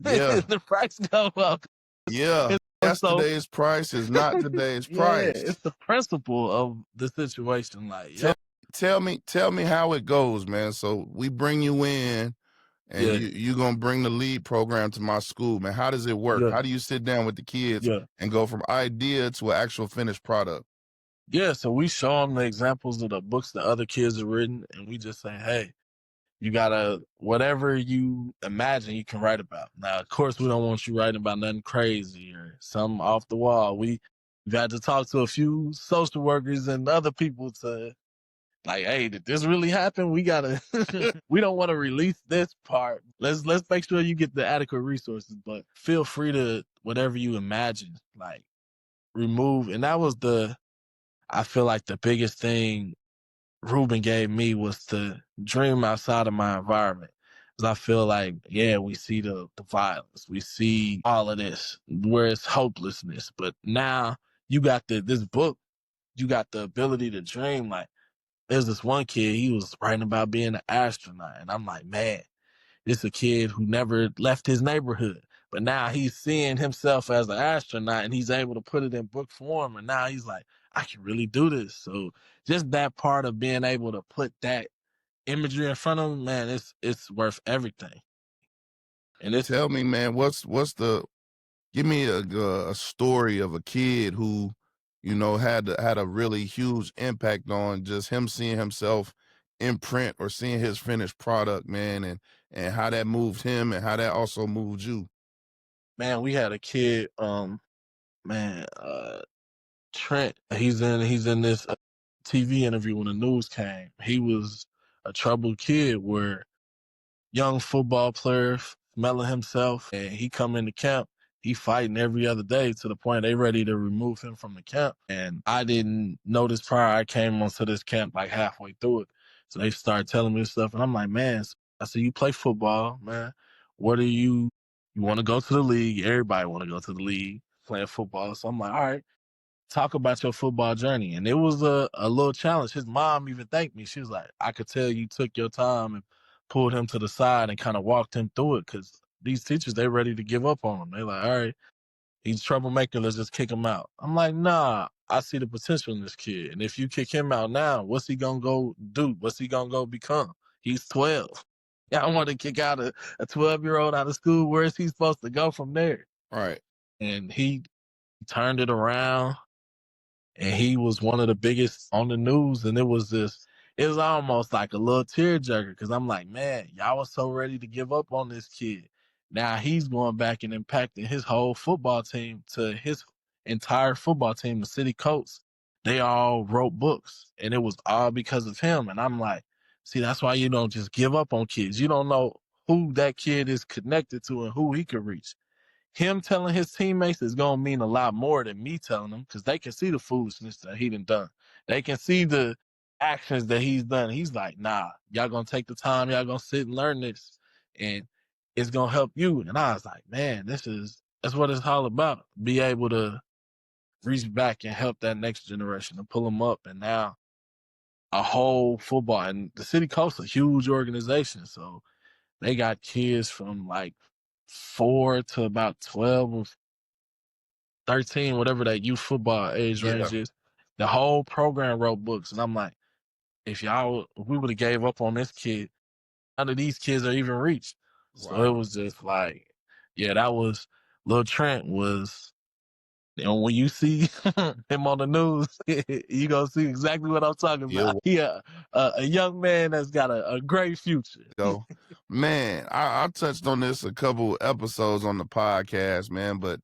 Yeah. The price go up. Yeah. So Yesterday's price is not today's yeah, price. it's the principle of the situation. Like, Tell, tell me how it goes, man. So we bring you in and yeah, you gonna bring the lead program to my school, man. How does it work? yeah, How do you sit down with the kids yeah, and go from idea to an actual finished product? yeah. So we show them the examples of the books that other kids have written, and we just say, hey, you gotta whatever you imagine you can write about. Now, of course, we don't want you writing about nothing crazy or something off the wall. We've had to talk to a few social workers and other people to like, hey, did this really happen? We gotta we don't want to release this part. Let's make sure you get the adequate resources, but feel free to whatever you imagine, like remove. And that was I feel like the biggest thing Ruben gave me was to dream outside of my environment. Because I feel like, yeah, we see the violence, we see all of this where it's hopelessness, but now you got this book, you got the ability to dream. Like there's this one kid, he was writing about being an astronaut, and I'm like, man, this is a kid who never left his neighborhood, but now he's seeing himself as an astronaut and he's able to put it in book form. And now he's like, I can really do this. So just that part of being able to put that imagery in front of him, man, it's worth everything. And it's Tell me, man, what's the give me a story of a kid who, had a really huge impact on just him seeing himself in print or seeing his finished product, man, and how that moved him and how that also moved you. man, we had a kid, man, Trent. He's in this TV interview when the news came. He was a troubled kid where young football player smelling himself, and he come into camp. He fighting every other day to the point they ready to remove him from the camp. And I didn't know this prior. I came onto this camp like halfway through it. So they started telling me this stuff. And I'm like, man, I said, you play football, man. What are you want to go to the league? Everybody want to go to the league playing football. So I'm like, all right, talk about your football journey. And it was a little challenge. His mom even thanked me. She was like, I could tell you took your time and pulled him to the side and kind of walked him through it, because these teachers, they ready to give up on him. They like, all right, he's a troublemaker, let's just kick him out. I'm like, nah, I see the potential in this kid. And if you kick him out now, what's he gonna go do? What's he gonna go become? He's 12. Y'all want to kick out a 12-year-old out of school. Where is he supposed to go from there? All right. And he turned it around, and he was one of the biggest on the news. And it was almost like a little tearjerker, because I'm like, man, y'all was so ready to give up on this kid. Now he's going back and impacting his whole football team, to his entire football team, the city coach. They all wrote books, and it was all because of him. And I'm like, see, that's why you don't just give up on kids. You don't know who that kid is connected to and who he could reach. Him telling his teammates is gonna mean a lot more than me telling them, because they can see the foolishness that he done. They can see the actions that he's done. He's like, nah, y'all gonna take the time, y'all gonna sit and learn this, and it's gonna help you. And I was like, man, that's what it's all about. Be able to reach back and help that next generation and pull them up. And now a whole football, and the city coast, a huge organization, so they got kids from like 4 to about 12 or 13, whatever that youth football age Yeah. range is. The whole program wrote books. And I'm like, if we would have gave up on this kid, none of these kids are even reached. So it Wow. was just like, yeah, that was, Lil Trent was And when you see him on the news, you gonna see exactly what I'm talking Yeah, about. He a young man that's got a great future. go. Man, I touched on this a couple episodes on the podcast, man, but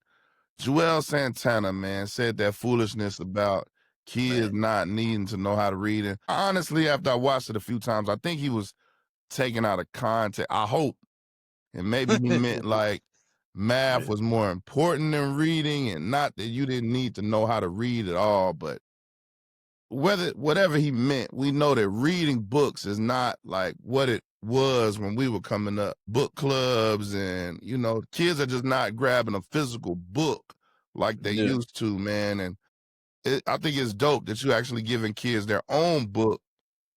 Joel Santana, man, said that foolishness about kids Man, not needing to know how to read. And honestly, after I watched it a few times, I think he was taken out of context. I hope. And maybe he meant like math was more important than reading, and not that you didn't need to know how to read at all. But whatever he meant, we know that reading books is not like what it was when we were coming up. Book clubs and, kids are just not grabbing a physical book like they Yeah, used to, man. And I think it's dope that you actually giving kids their own book,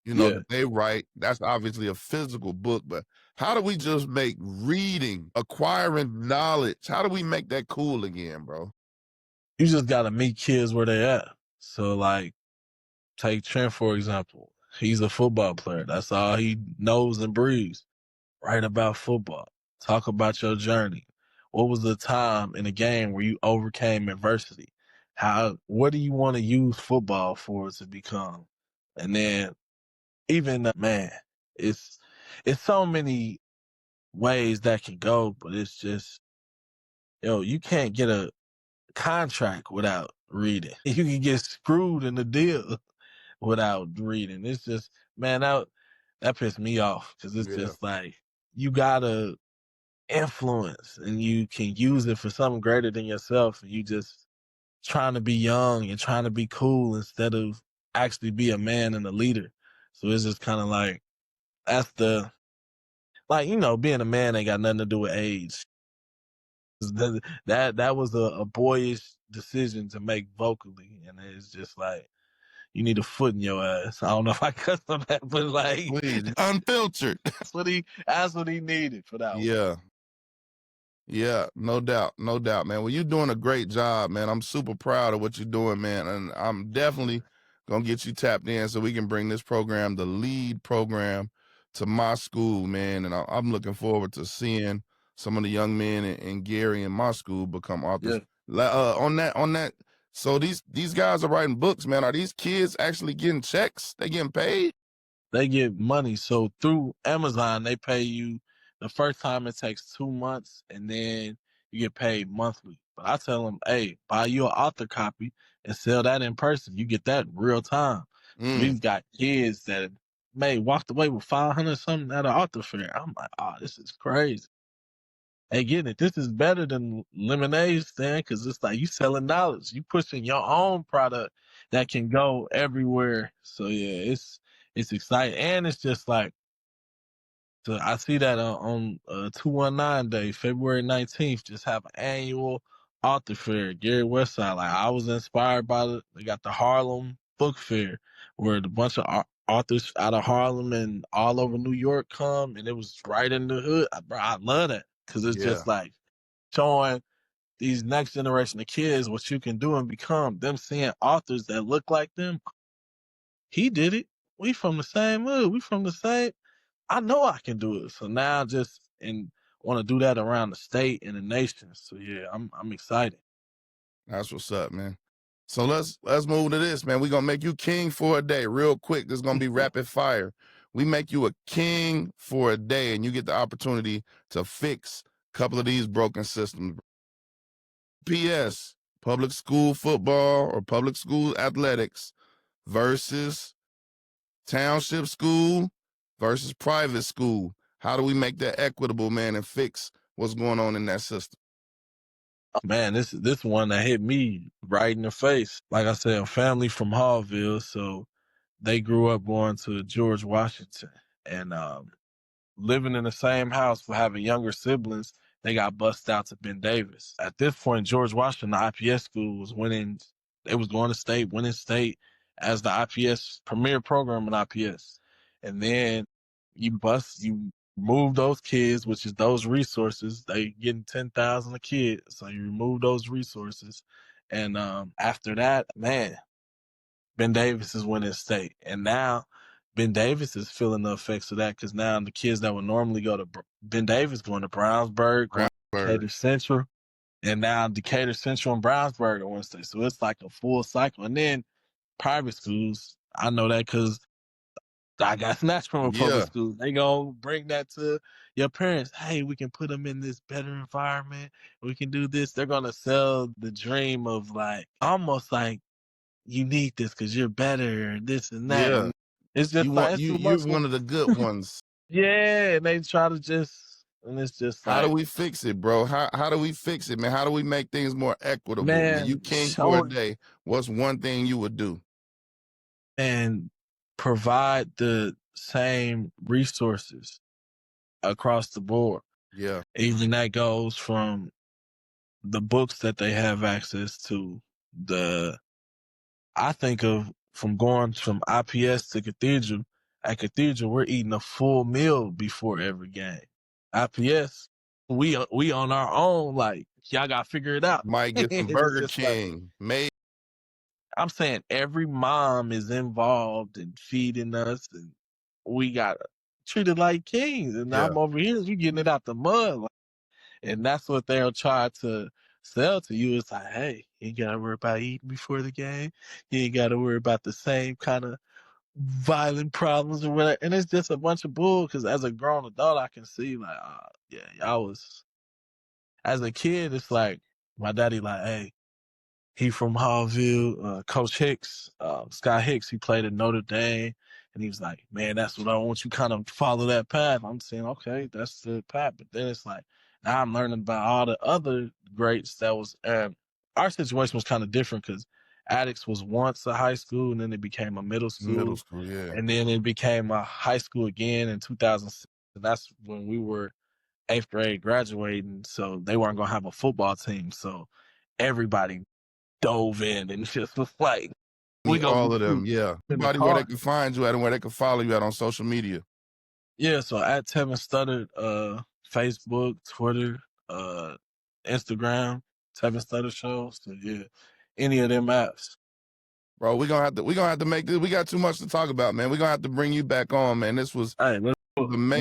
yeah. that they write. That's obviously a physical book, but how do we just make reading, acquiring knowledge, how do we make that cool again, bro? You just gotta meet kids where they at. So like, take Trent for example. He's a football player. That's all he knows and breathes. Write about football. Talk about your journey. What was the time in a game where you overcame adversity? What do you want to use football for to become? And then even man, it's it's so many ways that can go, but it's just you can't get a contract without reading. You can get screwed in the deal without reading. It's just man, that pissed me off because it's Yeah, just like you gotta influence and you can use it for something greater than yourself, and you just trying to be young and trying to be cool instead of actually be a man and a leader. So it's just kind of like that's the like being a man ain't got nothing to do with age. That was a boyish decision to make vocally, and it's just like you need a foot in your ass. I don't know if I cuss on that, but like please, unfiltered. that's what he needed for that one. Yeah. Yeah, no doubt, no doubt, man. Well, you're doing a great job, man. I'm super proud of what you're doing, man. And I'm definitely gonna get you tapped in so we can bring this program, the lead program, to my school, man. And I'm looking forward to seeing some of the young men in Gary in my school become authors. Yeah. On that. So these guys are writing books, man. Are these kids actually getting checks? They getting paid? They get money. So through Amazon, they pay you the first time it takes 2 months, and then you get paid monthly. But I tell them, hey, buy you an author copy and sell that in person. You get that real time. So Mm, we've got kids that may walked away with 500 something at an author fair. I'm like, oh, this is crazy. Hey, getting it. This is better than lemonade stand because it's like you selling knowledge. You pushing your own product that can go everywhere. So yeah, it's exciting, and it's just like so I see that on 219 day, February 19th, just have an annual author fair, Gary Westside. Like I was inspired by they got the Harlem Book Fair, where a bunch of authors out of Harlem and all over New York come, and it was right in the hood. I love that because it's yeah, just like showing these next generation of kids what you can do and become. Them seeing authors that look like them. He did it. We from the same hood. We from the same. I know I can do it. So now just and want to do that around the state and the nation. So yeah, I'm excited. that's what's up, man. So let's move to this, man. We're gonna make you king for a day, real quick. This is gonna be rapid fire. We make you a king for a day, and you get the opportunity to fix a couple of these broken systems. P.S. Public school football or public school athletics versus township school versus private school. How do we make that equitable, man, and fix what's going on in that system? Oh, man, this one that hit me right in the face. Like I said, a family from Hallville, so they grew up going to George Washington, and living in the same house for having younger siblings, they got bussed out to Ben Davis. At this point, George Washington, the IPS school, was winning. They was going to state, winning state as the IPS premier program in IPS. And then you move those kids, which is those resources. They getting 10,000 a kid, so you remove those resources. And after that, man, Ben Davis is winning state. And now Ben Davis is feeling the effects of that because now the kids that would normally go to Ben Davis going to Brownsburg, going to Brownsburg. Cater Central. and now Decatur Central and Brownsburg on Wednesday. So it's like a full cycle. And then private schools, I know that because I got snatched from a public Yeah, school. They gonna bring that to your parents. Hey, we can put them in this better environment. We can do this. They're gonna sell the dream of like almost like you need this because you're better and this and that. yeah. And it's just You like want it's too you're much. one of the good ones. Yeah, and they try to just and it's just How do like, we fix it, bro? How do we fix it, man? How do we make things more equitable? When you man, king for a show day, what's one thing you would do? and provide the same resources across the board. Yeah, Even that goes from the books that they have access to, the I think of from going from IPS to Cathedral. At Cathedral, we're eating a full meal before every game. IPS, we on our own. Like y'all got to figure it out. might get some And it's Burger just like King. Maybe I'm saying, every mom is involved in feeding us, and we got treated like kings. And yeah. I'm over here, you getting it out the mud. Like, and that's what they'll try to sell to you. It's like, hey, you ain't got to worry about eating before the game. You ain't got to worry about the same kind of violent problems or whatever. And it's just a bunch of bull because as a grown adult, I can see, like, yeah, y'all was, as a kid, it's like, my daddy, like, hey, he from Hallville, Coach Hicks, Scott Hicks, he played at Notre Dame. And he was like, man, that's what I want you kind of follow that path. I'm saying, okay, that's the path. But then it's like, now I'm learning about all the other greats that was, our situation was kind of different because Addicts was once a high school and then it became a middle middle school. school, yeah. And then it became a high school again in 2006. And that's when we were 8th grade graduating. So they weren't going to have a football team. So everybody dove in and just was like, we gonna All of recruit them, yeah. in the Anybody where they car. can find you at and where they can follow you at on social media. Yeah, so at Tevin Studdard, Facebook, Twitter, Instagram, Tevin Studdard Show. So yeah, any of them apps. Bro, we're gonna have to make this. We got too much to talk about, man. We're gonna have to bring you back on, man. This was Hey, let's do it. amazing.